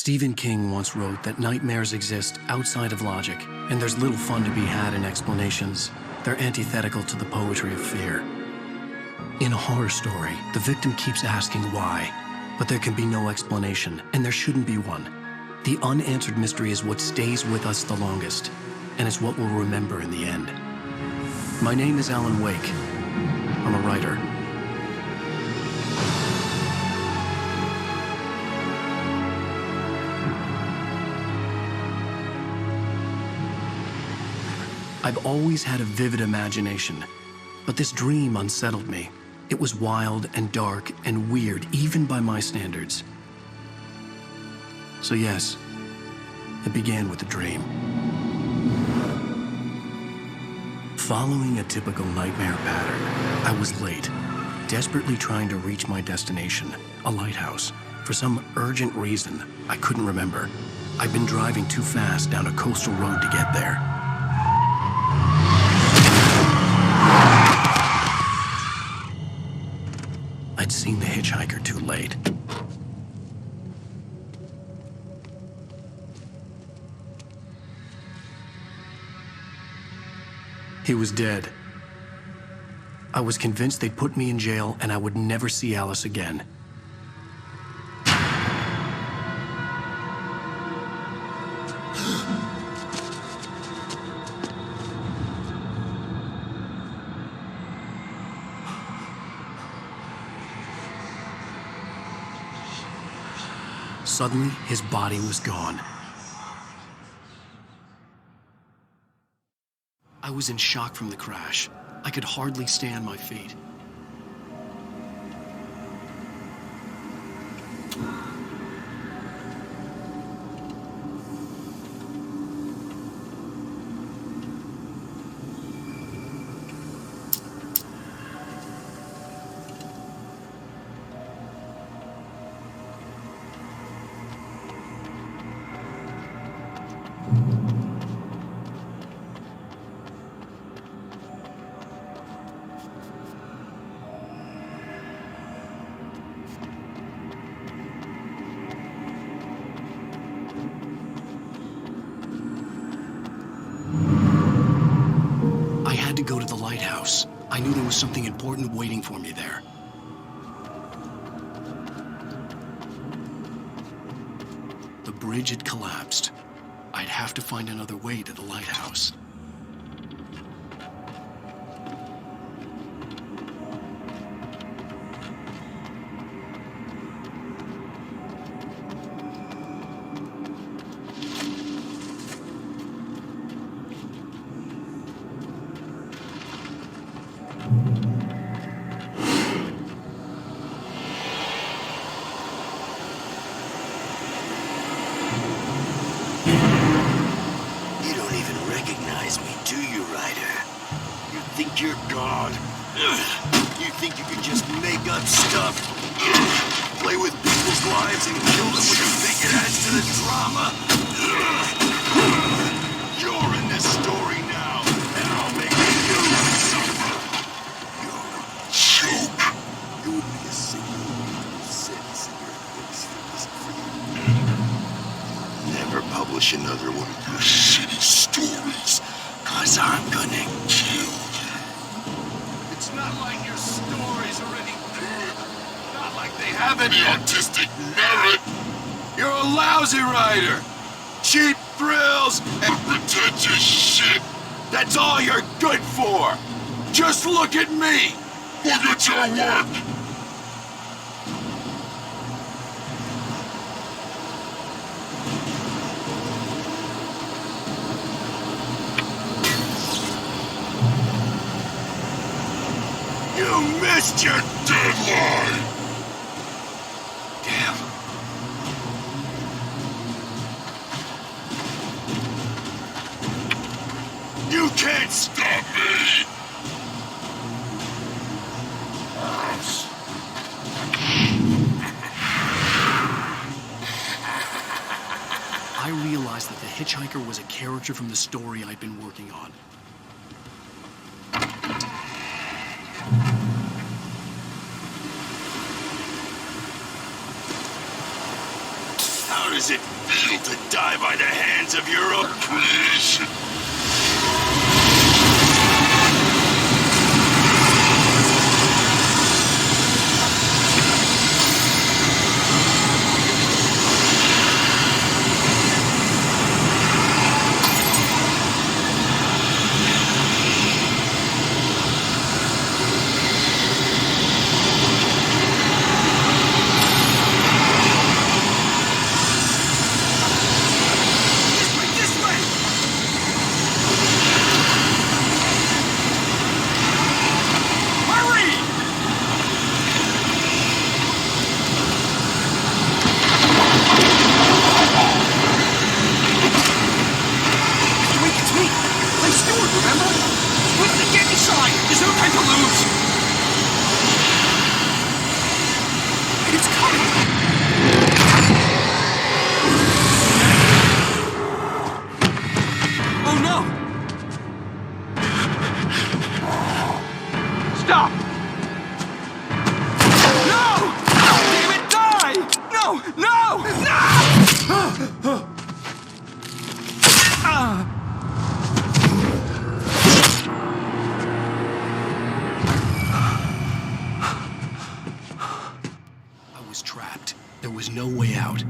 Stephen King once wrote that nightmares exist outside of logic, and there's little fun to be had in explanations. They're antithetical to the poetry of fear. In a horror story, the victim keeps asking why, but there can be no explanation, and there shouldn't be one. The unanswered mystery is what stays with us the longest, and it's what we'll remember in the end. My name is Alan Wake. I'm a writer. I've always had a vivid imagination, but this dream unsettled me. It was wild and dark and weird, even by my standards. So yes, it began with a dream. Following a typical nightmare pattern, I was late, desperately trying to reach my destination, a lighthouse. For some urgent reason, I couldn't remember. I'd been driving too fast down a coastal road to get there. I'd seen the hitchhiker too late. He was dead. I was convinced they'd put me in jail and I would never see Alice again. Suddenly, his body was gone. I was in shock from the crash. I could hardly stay on my feet. To go to the lighthouse. I knew there was something important waiting for me there. The bridge had collapsed. I'd have to find another way to the lighthouse. You're God. You think you can just make up stuff? Play with people's lives and kill them when you think it adds to the drama? You're in this story now, and I'll make you suffer. You're a joke. You would be a single sentence in your books for this free. Never publish another one of your shitty stories, 'cause I'm gonna kill you. It's not like your stories are any good. Not like they have any artistic merit. You're a lousy writer. Cheap thrills and pretentious shit. That's all you're good for. Just look at me. Look at your work. You missed your deadline! Damn. You can't stop me! I realized that the hitchhiker was a character from the story I'd been working on. How does it entitled to die by the hands of your oppressors. I was trapped. There was no way out.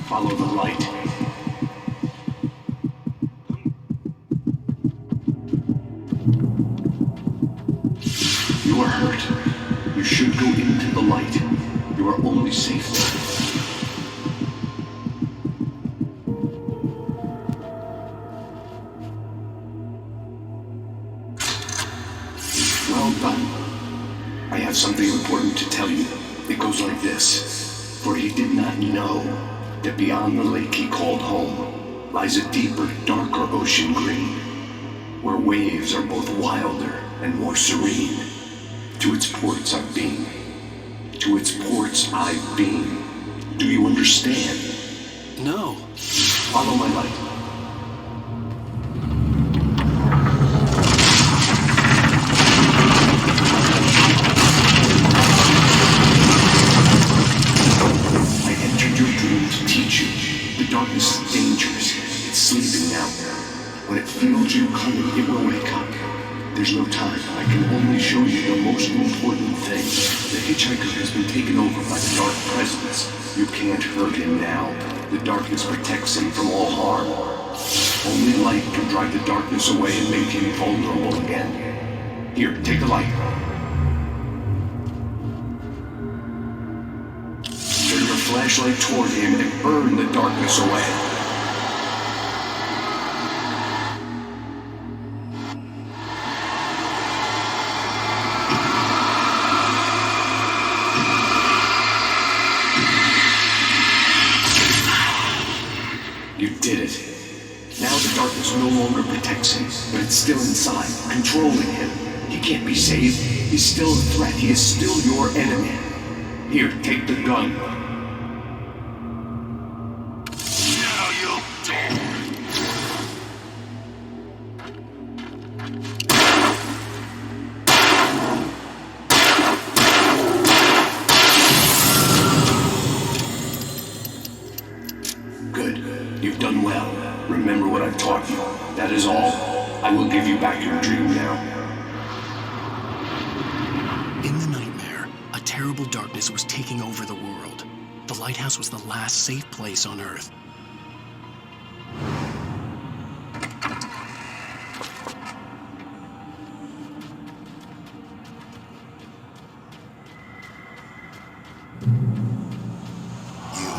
Follow the light. You are hurt. You should go into the light. You are only safe there. Well done. I have something important to tell you. It goes like this. For he did not know that beyond the lake he called home lies a deeper, darker ocean green, where waves are both wilder and more serene. To its ports I've been. To its ports I've been. Do you understand? No. Follow my light. Darkness is dangerous. It's sleeping now. When it feels you coming, it will wake up. There's no time. I can only show you the most important thing. The hitchhiker has been taken over by the Dark Presence. You can't hurt him now. The darkness protects him from all harm. Only light can drive the darkness away and make him vulnerable again. Here, take the light. Turn your flashlight toward him and burn the darkness away. You did it. Now the darkness no longer protects him, but it's still inside, controlling him. He can't be saved. He's still a threat. He is still your enemy. Here, take the gun. Now you'll die. Good. You've done well. Remember what I've taught you. That is all. I will give you back your dream now. In the nightmare, a terrible darkness was taking over the world. The lighthouse was the last safe place on Earth. You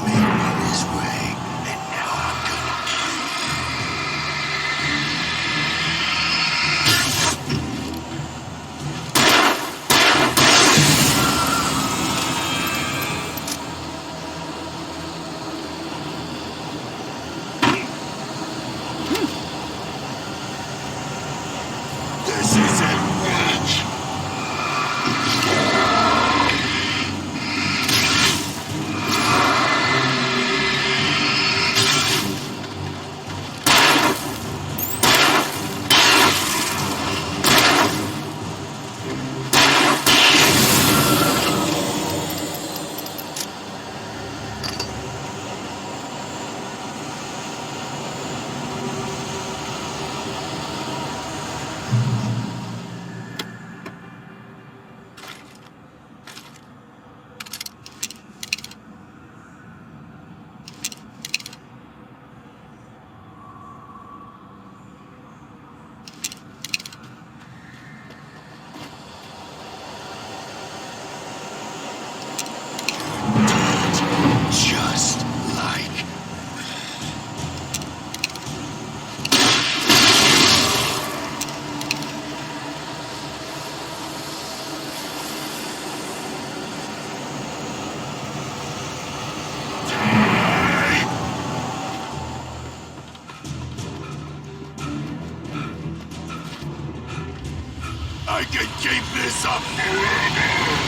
I can keep this up forever!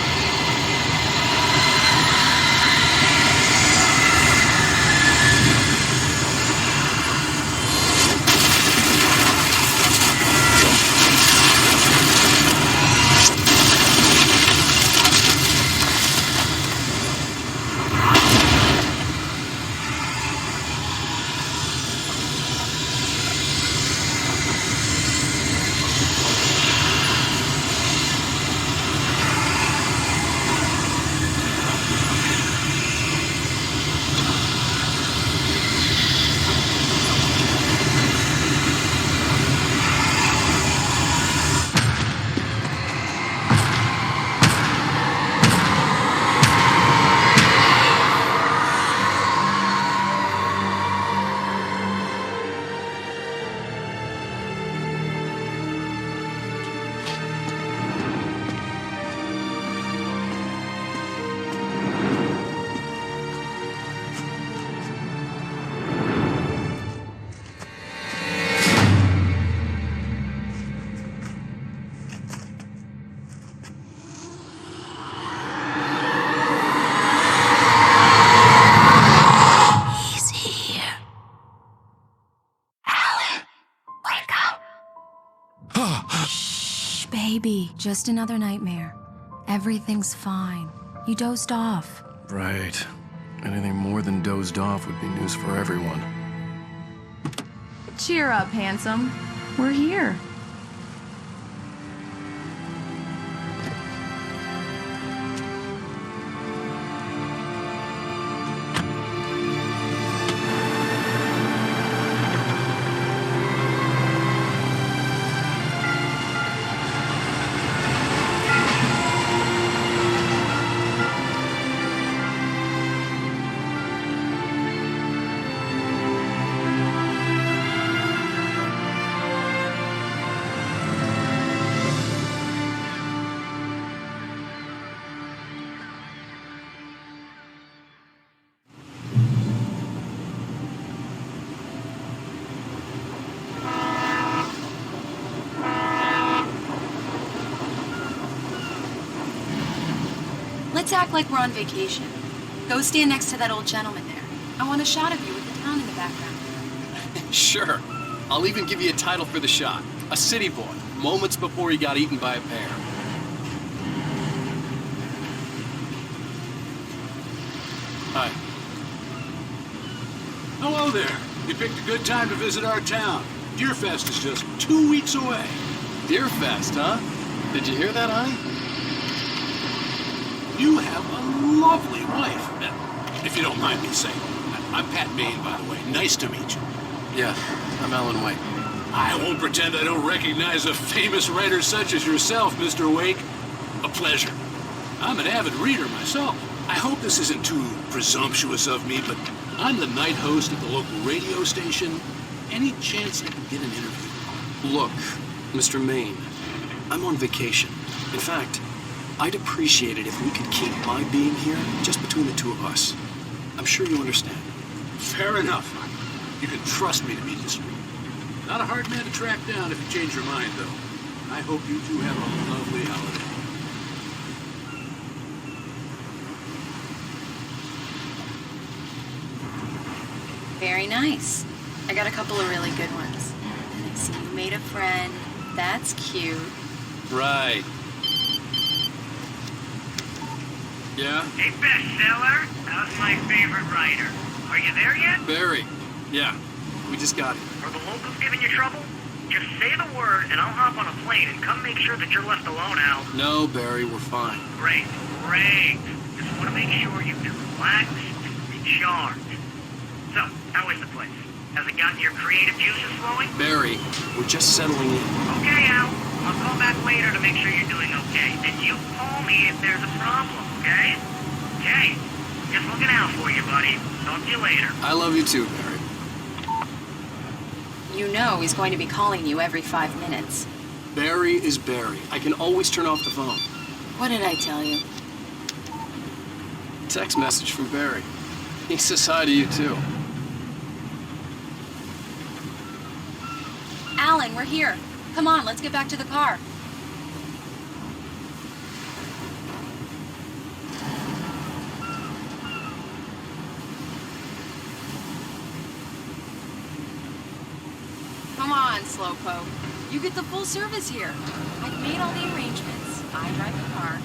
Baby, just another nightmare. Everything's fine. You dozed off. Right. Anything more than dozed off would be news for everyone. Cheer up, handsome. We're here. Let's act like we're on vacation. Go stand next to that old gentleman there. I want a shot of you with the town in the background. Sure. I'll even give you a title for the shot. A city boy, moments before he got eaten by a bear. Hi. Hello there. You picked a good time to visit our town. Deerfest is just 2 weeks away. Deerfest, huh? Did you hear that, hon? You have a lovely wife. If you don't mind me saying. I'm Pat Bain, by the way. Nice to meet you. Yeah, I'm Alan Wake. I won't pretend I don't recognize a famous writer such as yourself, Mr. Wake. A pleasure. I'm an avid reader myself. I hope this isn't too presumptuous of me, but I'm the night host at the local radio station. Any chance I can get an interview? Look, Mr. Maine, I'm on vacation. In fact, I'd appreciate it if we could keep my being here just between the two of us. I'm sure you understand. Fair enough. You can trust me to be discreet. Not a hard man to track down if you change your mind, though. I hope you two have a lovely holiday. Very nice. I got a couple of really good ones. I see you made a friend. That's cute. Right. Yeah? Hey, bestseller, how's my favorite writer? Are you there yet? Barry. Yeah, we just got here. Are the locals giving you trouble? Just say the word and I'll hop on a plane and come make sure that you're left alone, Al. No, Barry, we're fine. Great. Just want to make sure you've been relaxed and recharged. So, how is the place? Has it gotten your creative juices flowing? Barry, we're just settling in. Okay, Al. I'll call back later to make sure you're doing okay. And you call me if there's a problem, okay? Okay. Just looking out for you, buddy. Talk to you later. I love you too, Barry. You know he's going to be calling you every 5 minutes. Barry is Barry. I can always turn off the phone. What did I tell you? Text message from Barry. He says hi to you too. Alan, we're here. Come on, let's get back to the car. on, Slowpoke. You get the full service here. I've made all the arrangements. I drive the car.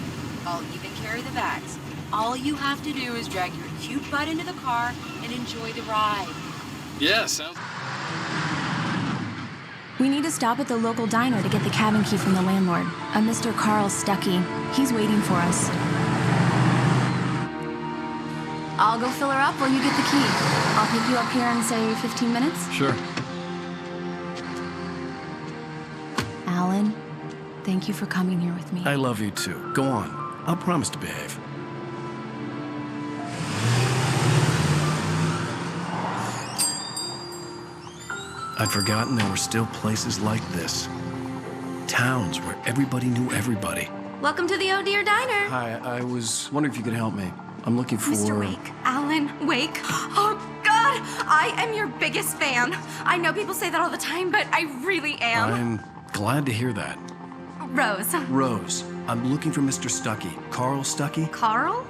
I'll even carry the bags. All you have to do is drag your cute butt into the car and enjoy the ride. Yeah, sounds... We need to stop at the local diner to get the cabin key from the landlord, a Mr. Carl Stuckey. He's waiting for us. I'll go fill her up while you get the key. I'll pick you up here in, say, 15 minutes? Sure. Alan, thank you for coming here with me. I love you too. Go on. I'll promise to behave. I'd forgotten there were still places like this. Towns where everybody knew everybody. Welcome to the Oh Dear Diner. Hi, I was wondering if you could help me. I'm looking for... Mr. Wake. Alan Wake. Oh, God! I am your biggest fan. I know people say that all the time, but I really am. I'm glad to hear that. Rose. Rose, I'm looking for Mr. Stuckey. Carl Stuckey? Carl?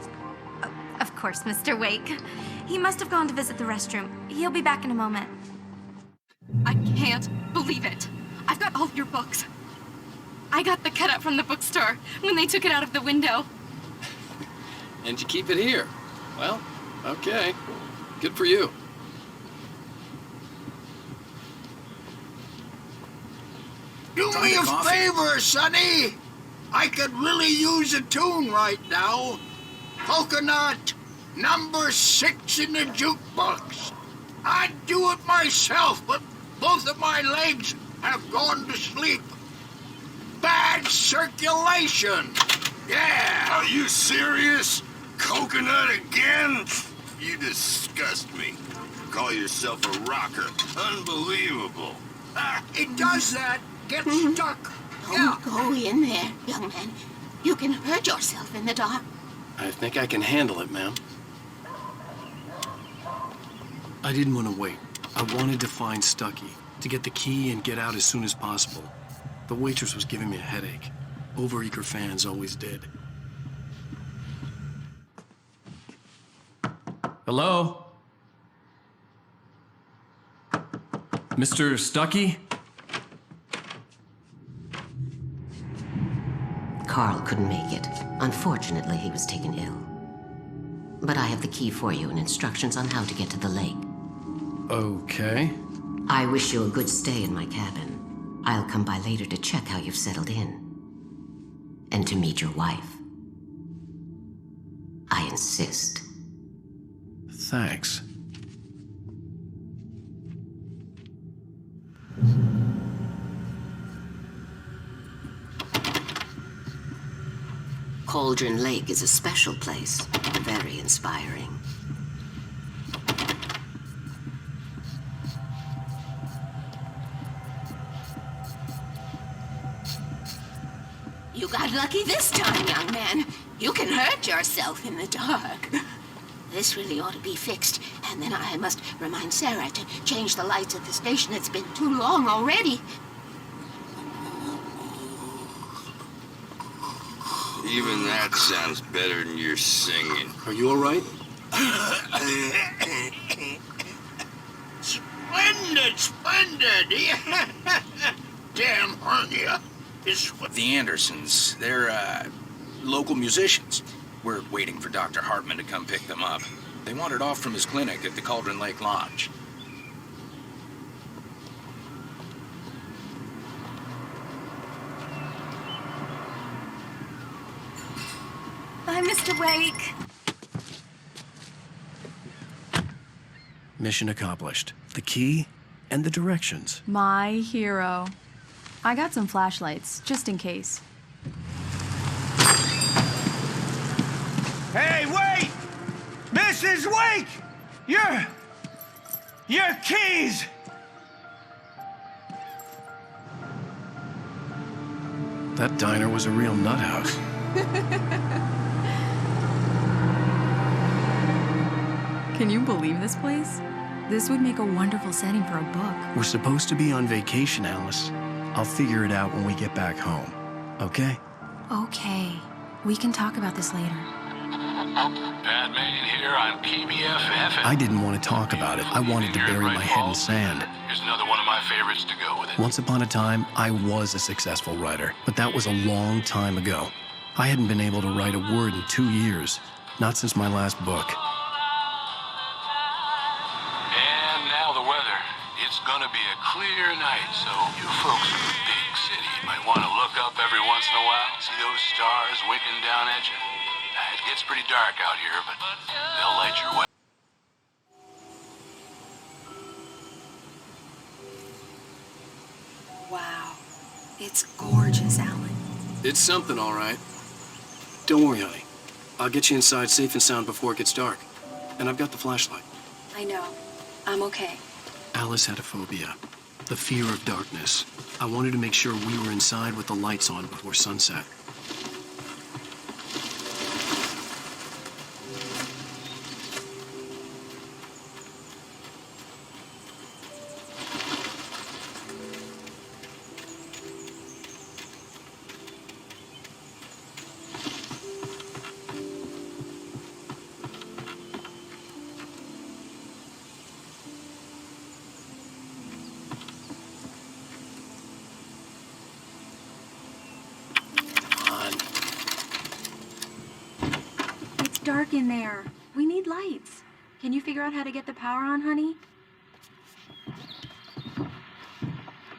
Oh, of course, Mr. Wake. He must have gone to visit the restroom. He'll be back in a moment. I can't believe it. I've got all your books. I got the cutout from the bookstore when they took it out of the window. And you keep it here. Well, okay. Good for you. Do me a favor, Sonny. I could really use a tune right now. Coconut, number 6 in the jukebox. I'd do it myself, but both of my legs have gone to sleep. Bad circulation. Yeah. Are you serious? Coconut again? You disgust me. Call yourself a rocker. Unbelievable. It does that. Get stuck. Yeah. Don't go in there, young man. You can hurt yourself in the dark. I think I can handle it, ma'am. I didn't want to wait. I wanted to find Stuckey, to get the key and get out as soon as possible. The waitress was giving me a headache. Overeager fans always did. Hello? Mr. Stuckey? Carl couldn't make it. Unfortunately, he was taken ill. But I have the key for you and instructions on how to get to the lake. Okay. I wish you a good stay in my cabin. I'll come by later to check how you've settled in. And to meet your wife. I insist. Thanks. Cauldron Lake is a special place. Very inspiring. You got lucky this time, young man. You can hurt yourself in the dark. This really ought to be fixed, and then I must remind Sarah to change the lights at the station. It's been too long already. Even that sounds better than your singing. Are you all right? Splendid, splendid. Damn hernia. It's what The Andersons, they're, local musicians. We're waiting for Dr. Hartman to come pick them up. They wandered off from his clinic at the Cauldron Lake Lodge. Bye, Mr. Wake. Mission accomplished. The key and the directions. My hero. I got some flashlights, just in case. Hey, wait! Mrs. Wake! Your keys! That diner was a real nut house. Can you believe this place? This would make a wonderful setting for a book. We're supposed to be on vacation, Alice. I'll figure it out when we get back home. Okay? Okay. We can talk about this later. Pat Main here on PBF FM. I didn't want to talk about it. I wanted to bury my head in sand. Here's another one of my favorites to go with it. Once upon a time, I was a successful writer, but that was a long time ago. I hadn't been able to write a word in 2 years, not since my last book. And now the weather. It's gonna be a clear night, so you folks in the big city might want to look up every once in a while, see those stars winking down at you. It gets pretty dark out here, but they'll light your way. Wow. It's gorgeous, Alan. It's something, all right. Don't worry, honey. I'll get you inside safe and sound before it gets dark. And I've got the flashlight. I know. I'm okay. Alice had a phobia, the fear of darkness. I wanted to make sure we were inside with the lights on before sunset. Dark in there. We need lights. Can you figure out how to get the power on, honey?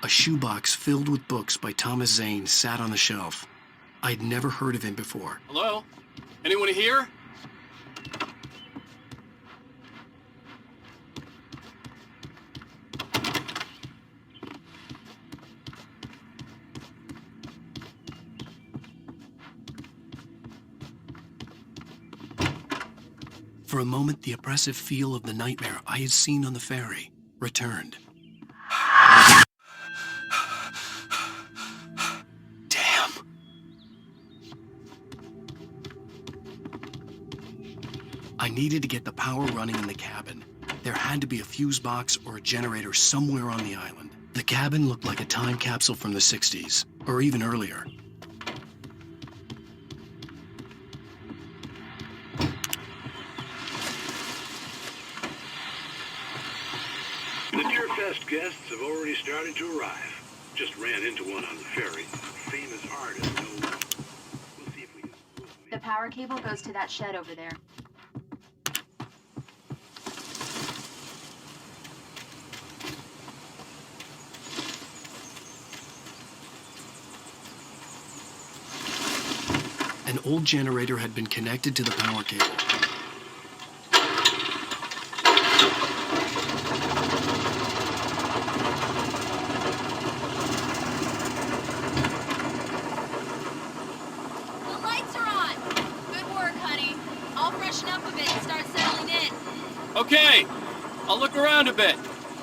A shoebox filled with books by Thomas Zane sat on the shelf. I'd never heard of him before. Hello? Anyone here? For a moment, the oppressive feel of the nightmare I had seen on the ferry returned. Damn. I needed to get the power running in the cabin. There had to be a fuse box or a generator somewhere on the island. The cabin looked like a time capsule from the 60s, or even earlier. The Deerfest guests have already started to arrive. Just ran into one on the ferry. Famous artist. We'll see if we can... The power cable goes to that shed over there. An old generator had been connected to the power cable. Okay, I'll look around a bit.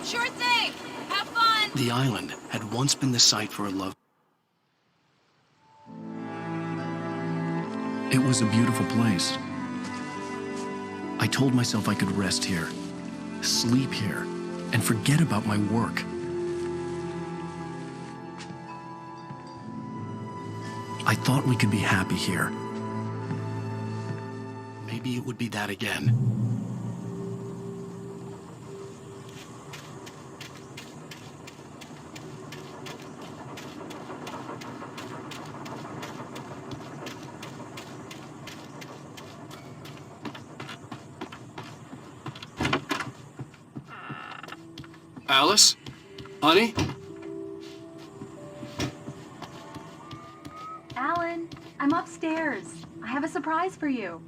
Sure thing. Have fun. The island had once been the site for a love. It was a beautiful place. I told myself I could rest here, sleep here, and forget about my work. I thought we could be happy here. Maybe it would be that again. Alice? Honey? Alan, I'm upstairs. I have a surprise for you.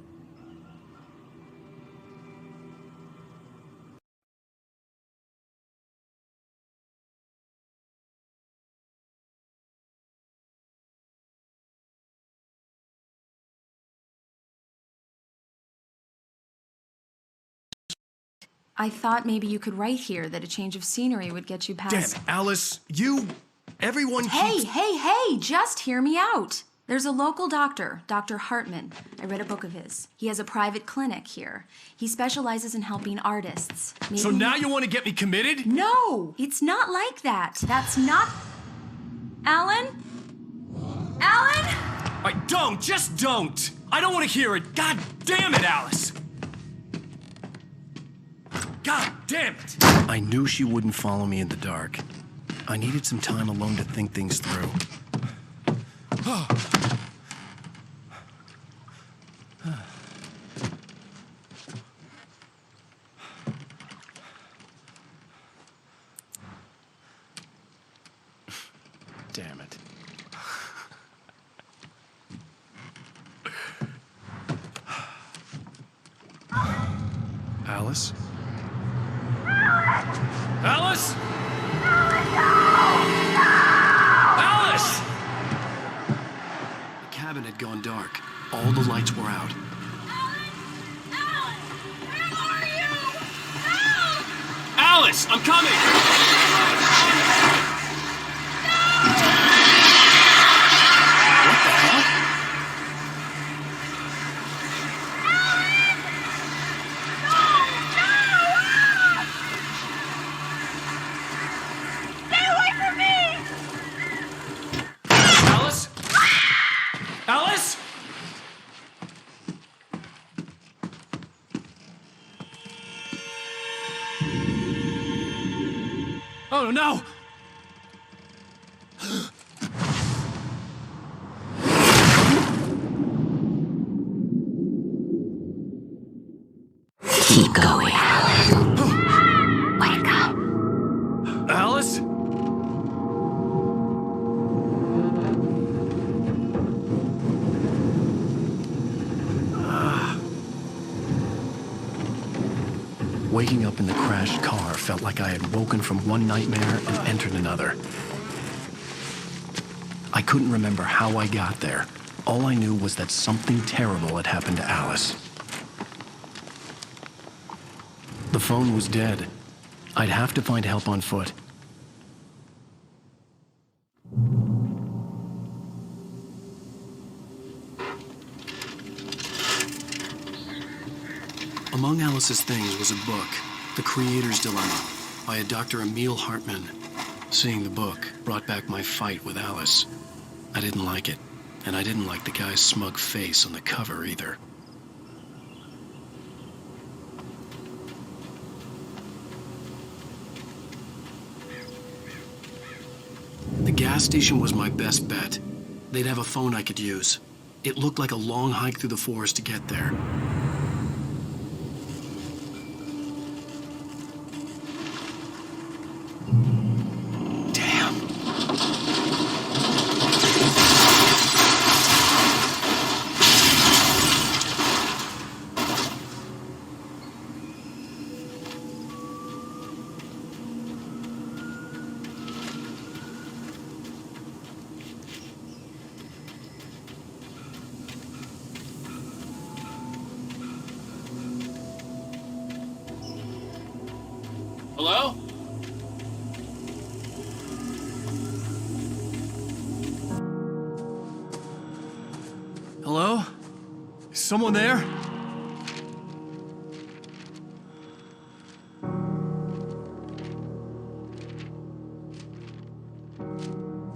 I thought maybe you could write here that a change of scenery would get you past... Damn, Alice, everyone Hey, hey, just hear me out. There's a local doctor, Dr. Hartman. I read a book of his. He has a private clinic here. He specializes in helping artists. Maybe... So now you want to get me committed? No, it's not like that. That's not... Alan? Alan? Just don't! I don't want to hear it. God damn it, Alice. God damn it. I knew she wouldn't follow me in the dark. I needed some time alone to think things through. Damn it. Alice? Alice? Alice! The cabin had gone dark. All the lights were out. Alice, I'm coming! What the hell? Alice? Alice? Oh no! Keep going. Wake up. Alice? Waking up in the crashed car felt like I had woken from one nightmare and entered another. I couldn't remember how I got there. All I knew was that something terrible had happened to Alice. The phone was dead. I'd have to find help on foot. Among Alice's things was a book, The Creator's Dilemma, by a Dr. Emil Hartman. Seeing the book brought back my fight with Alice. I didn't like it, and I didn't like the guy's smug face on the cover either. The gas station was my best bet. They'd have a phone I could use. It looked like a long hike through the forest to get there. Hello? Hello? Is someone there?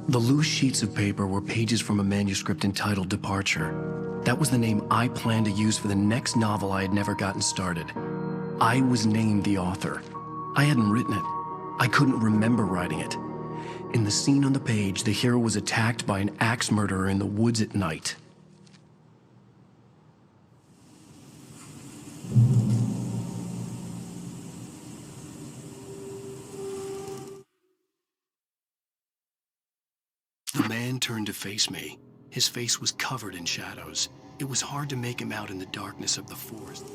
The loose sheets of paper were pages from a manuscript entitled Departure. That was the name I planned to use for the next novel I had never gotten started. I was named the author. I hadn't written it. I couldn't remember writing it. In the scene on the page, the hero was attacked by an axe murderer in the woods at night. The man turned to face me. His face was covered in shadows. It was hard to make him out in the darkness of the forest.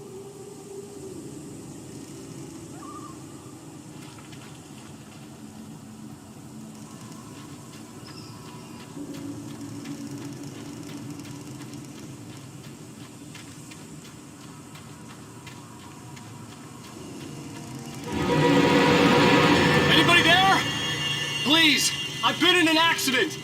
Anybody there? Please, I've been in an accident.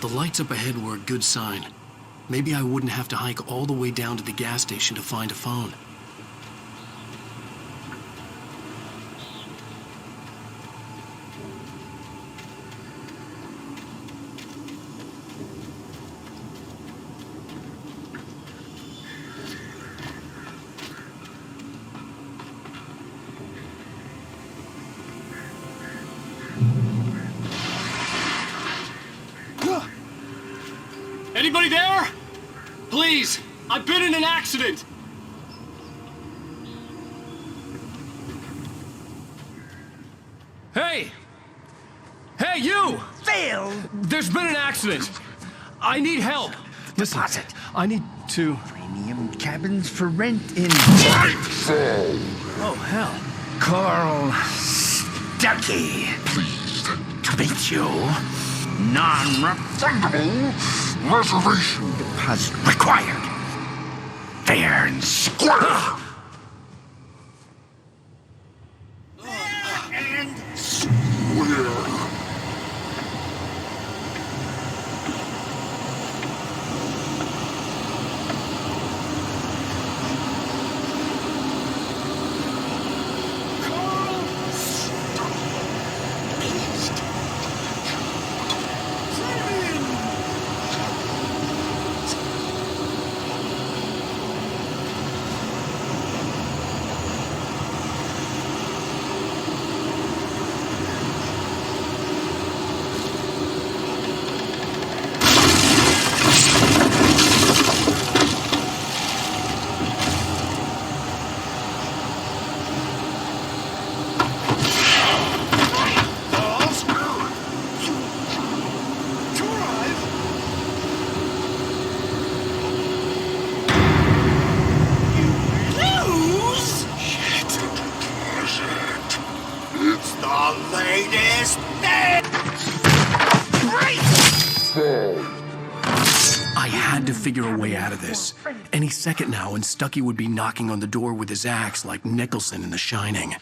The lights up ahead were a good sign. maybe I wouldn't have to hike all the way down to the gas station to find a phone. Anybody there? Please, I've been in an accident. Hey! Hey, you! Phil! There's been an accident. I need help. Listen, Deposit. I need to... Premium cabins for rent in... Oh, hell. Carl Stuckey. Pleased to meet you. Non-refundable reservation deposit required. Fair and square. And Where? It's the latest thing! I had to figure a way out of this. Any second now, and Stuckey would be knocking on the door with his axe like Nicholson in The Shining.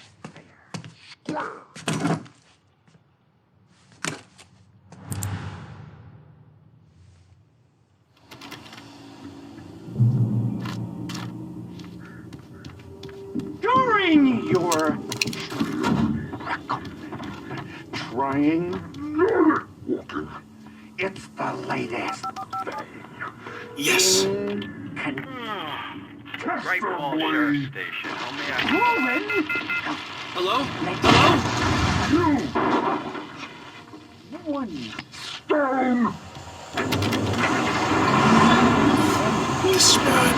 during your trying walking, it's the latest thing. Yes. Great Falls Sheriff Station. How may I... Hello? You! One stone! This spot.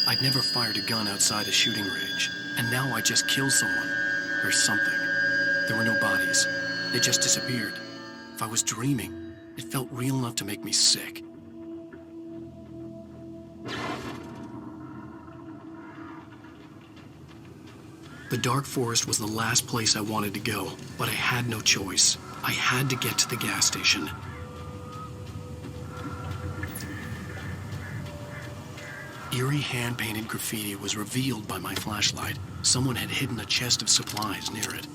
I'd never fired a gun outside a shooting range, and now I just killed someone. Or something. There were no bodies. They just disappeared. If I was dreaming, it felt real enough to make me sick. The dark forest was the last place I wanted to go, but I had no choice. I had to get to the gas station. Eerie hand-painted graffiti was revealed by my flashlight. Someone had hidden a chest of supplies near it.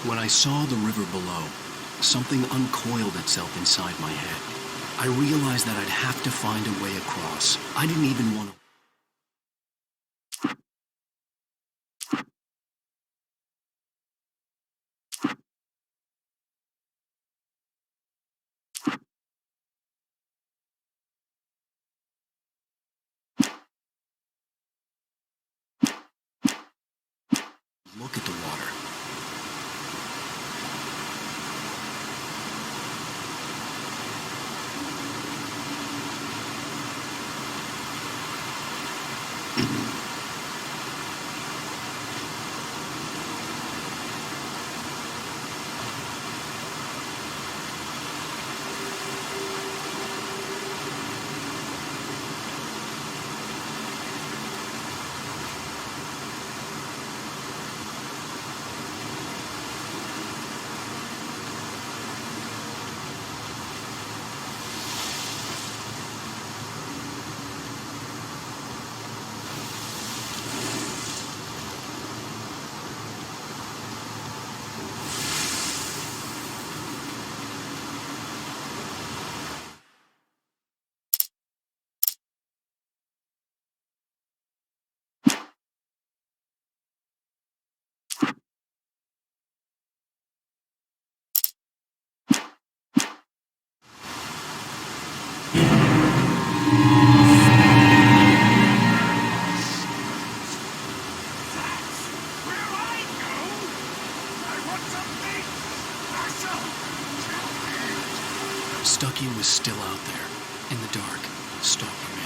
When I saw the river below, something uncoiled itself inside my head. I realized that I'd have to find a way across. I didn't even want to... look at the water. Stucky was still out there, in the dark, stalking me.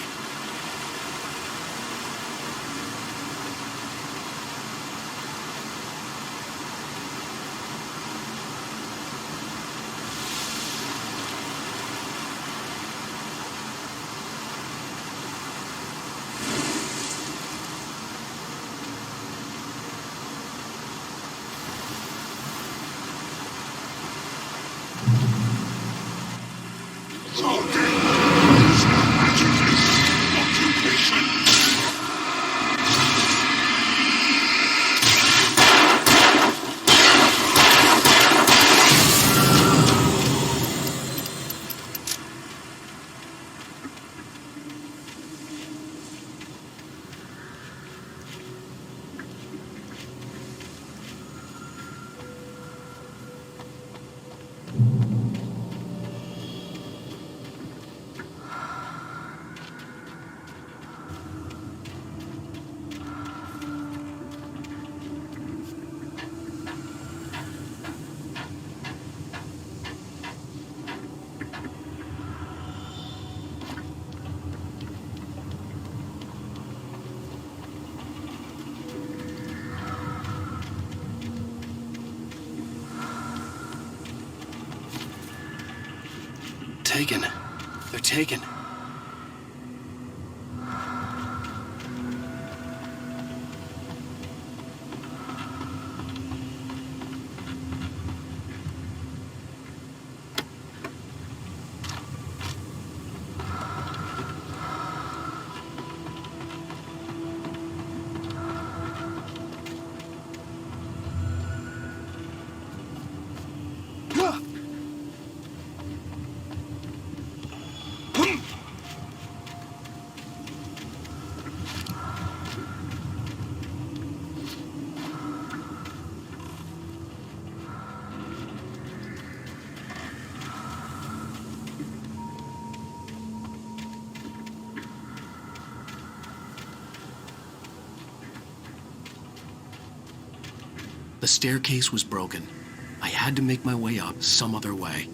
Taken. They're taken. The staircase was broken. I had to make my way up some other way.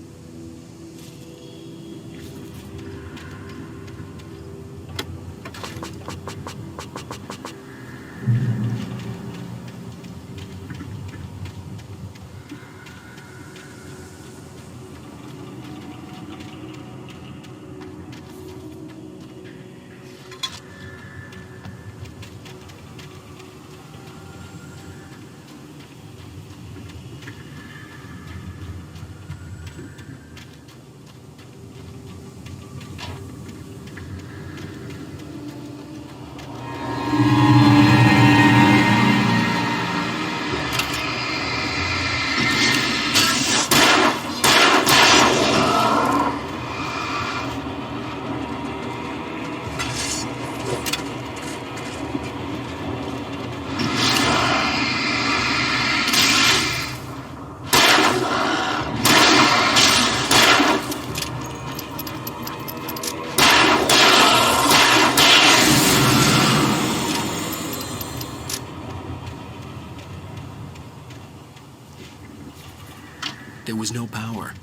There was no power.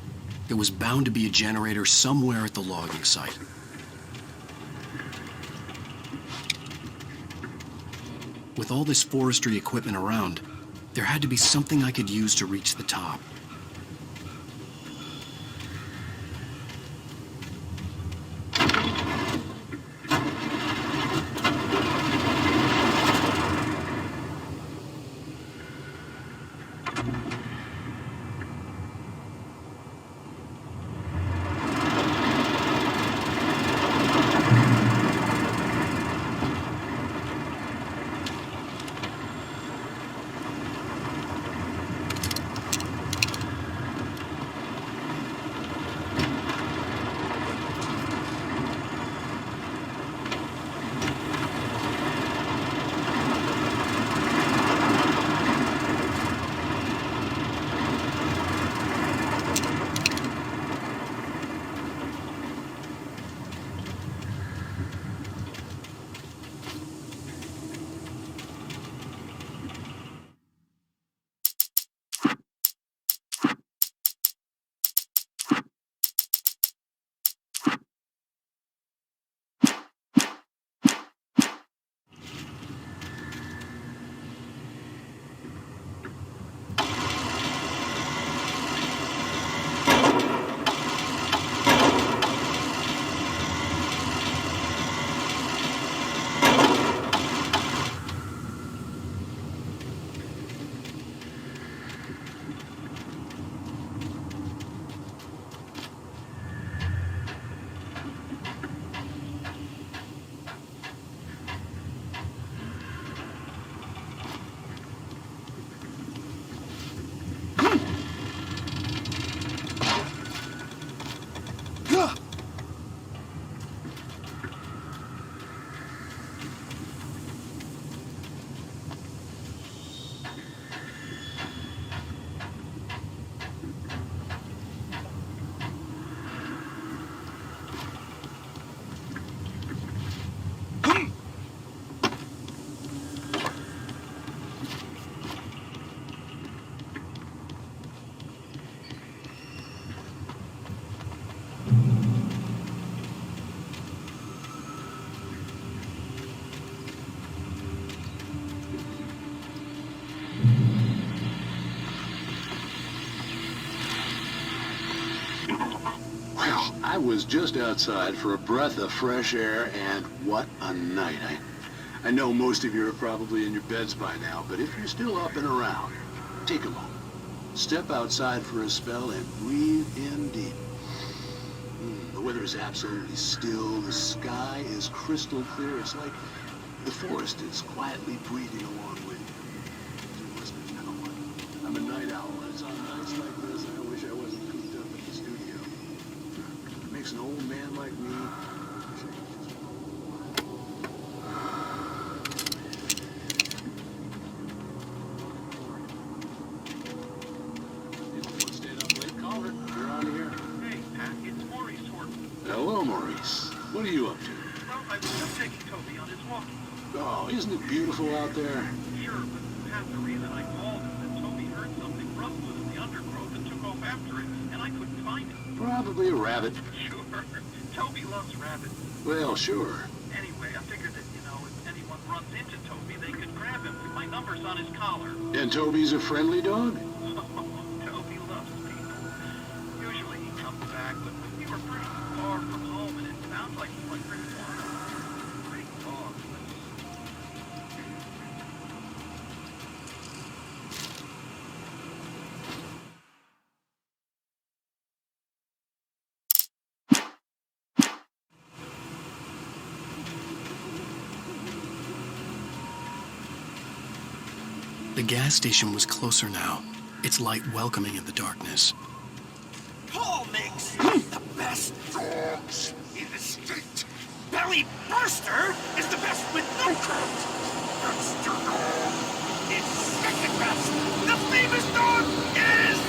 There was bound to be a generator somewhere at the logging site. With all this forestry equipment around, there had to be something I could use to reach the top. I was just outside for a breath of fresh air, and what a night. I know most of you are probably in your beds by now, but if you're still up and around, take a moment. Step outside for a spell and breathe in deep. The weather is absolutely still. The sky is crystal clear. It's like the forest is quietly breathing along with you. I'm a night owl, and it's on nights like this I wish I wasn't cooped up in the studio. It makes an old man like me Hello, Maurice. What are you up to? Well, I was just taking Toby on his walk. Oh, isn't it beautiful out there? Sure, but half the reason I called is that Toby heard something rumbling in the undergrowth and took off after it, and I couldn't find it. Probably a rabbit. Sure. Toby loves rabbits. Well, sure. Anyway, I figured that, if anyone runs into Toby, they could grab him. My number's on his collar. And Toby's a friendly dog? Toby loves people. Usually he comes back, but we were pretty far from home, and it sounds like he went pretty wild. Great dog. The gas station was closer now, its light welcoming in the darkness. Paul makes the best dogs in the state. Belly Burster is the best with no coat. Burster dog is second best. The famous dog is...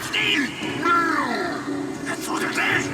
Epstein! No! That's what it is!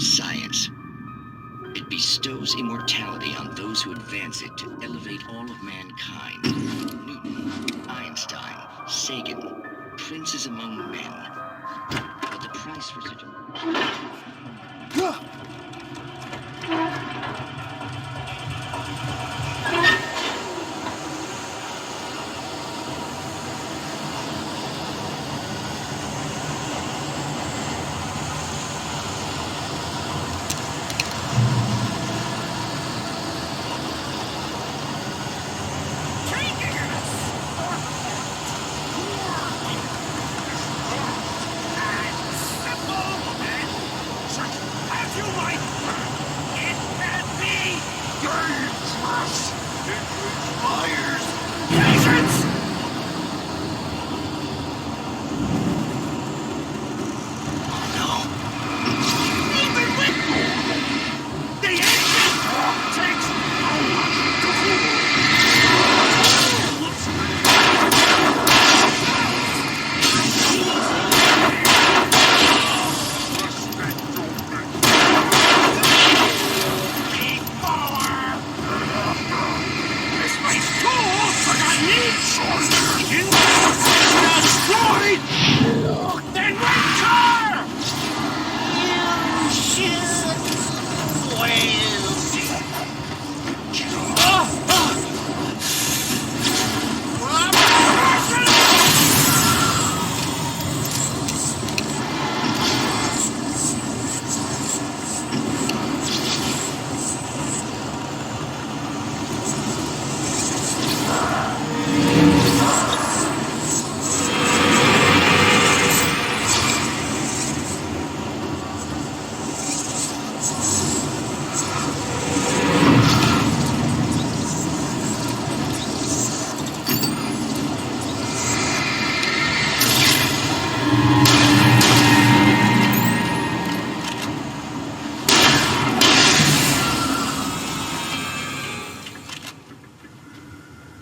Science. It bestows immortality on those who advance it to elevate all of mankind. Newton, Einstein, Sagan, princes among men. But the price for such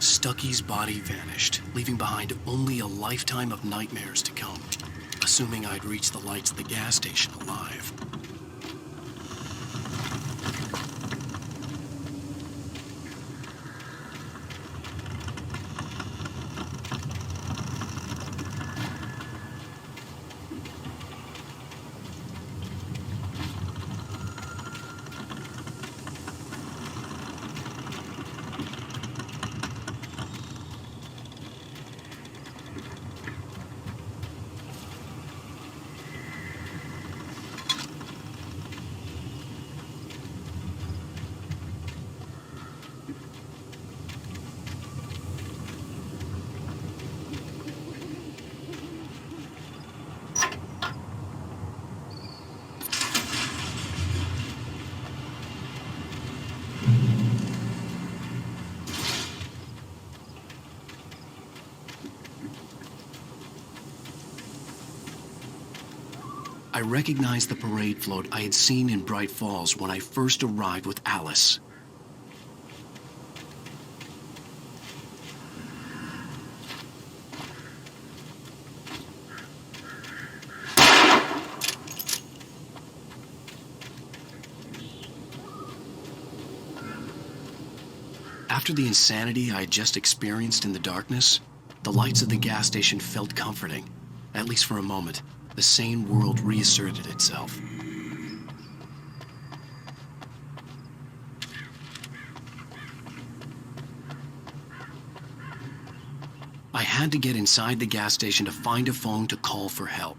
Stucky's body vanished, leaving behind only a lifetime of nightmares to come, assuming I'd reach the lights of the gas station alive. I recognized the parade float I had seen in Bright Falls when I first arrived with Alice. After the insanity I had just experienced in the darkness, The lights of the gas station felt comforting. At least for a moment, the sane world reasserted itself. I had to get inside the gas station to find a phone to call for help.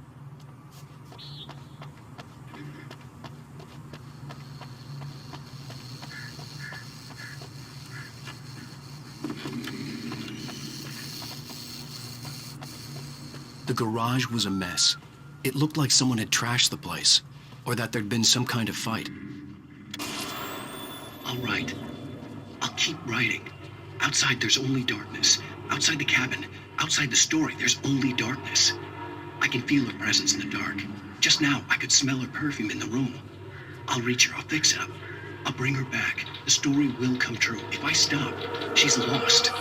The garage was a mess. It looked like someone had trashed the place, or that there'd been some kind of fight. I'll write. I'll keep writing. Outside, there's only darkness. Outside the cabin, outside the story, there's only darkness. I can feel her presence in the dark. Just now, I could smell her perfume in the room. I'll reach her. I'll fix it up. I'll bring her back. The story will come true. If I stop, she's lost.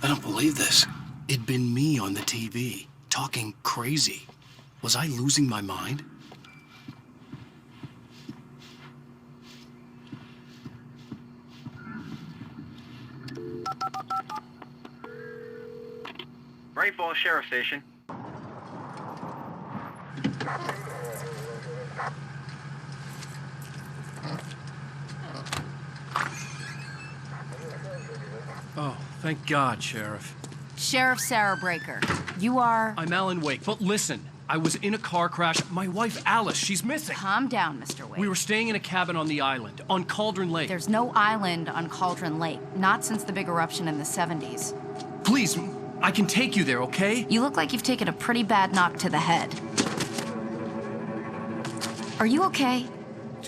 I don't believe this. It'd been me on the TV, talking crazy. Was I losing my mind? Great Falls Sheriff Station. Oh, thank God, Sheriff. Sheriff Sarah Breaker, you are... I'm Alan Wake, but listen, I was in a car crash. My wife, Alice, she's missing. Calm down, Mr. Wake. We were staying in a cabin on the island, on Cauldron Lake. There's no island on Cauldron Lake, not since the big eruption in the 70s. Please, I can take you there, okay? You look like you've taken a pretty bad knock to the head. Are you okay?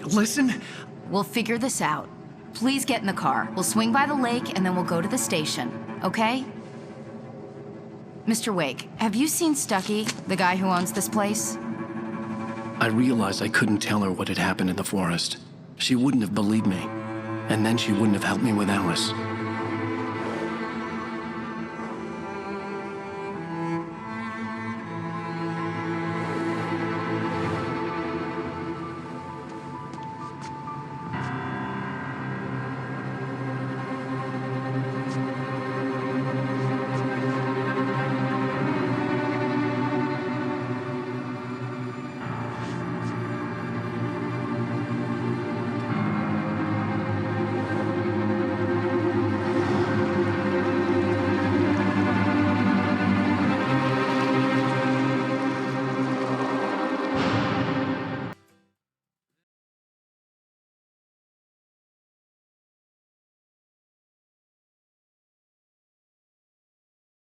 Listen. We'll figure this out. Please get in the car. We'll swing by the lake and then we'll go to the station, okay? Mr. Wake, have you seen Stucky, the guy who owns this place? I realized I couldn't tell her what had happened in the forest. She wouldn't have believed me. And then she wouldn't have helped me with Alice.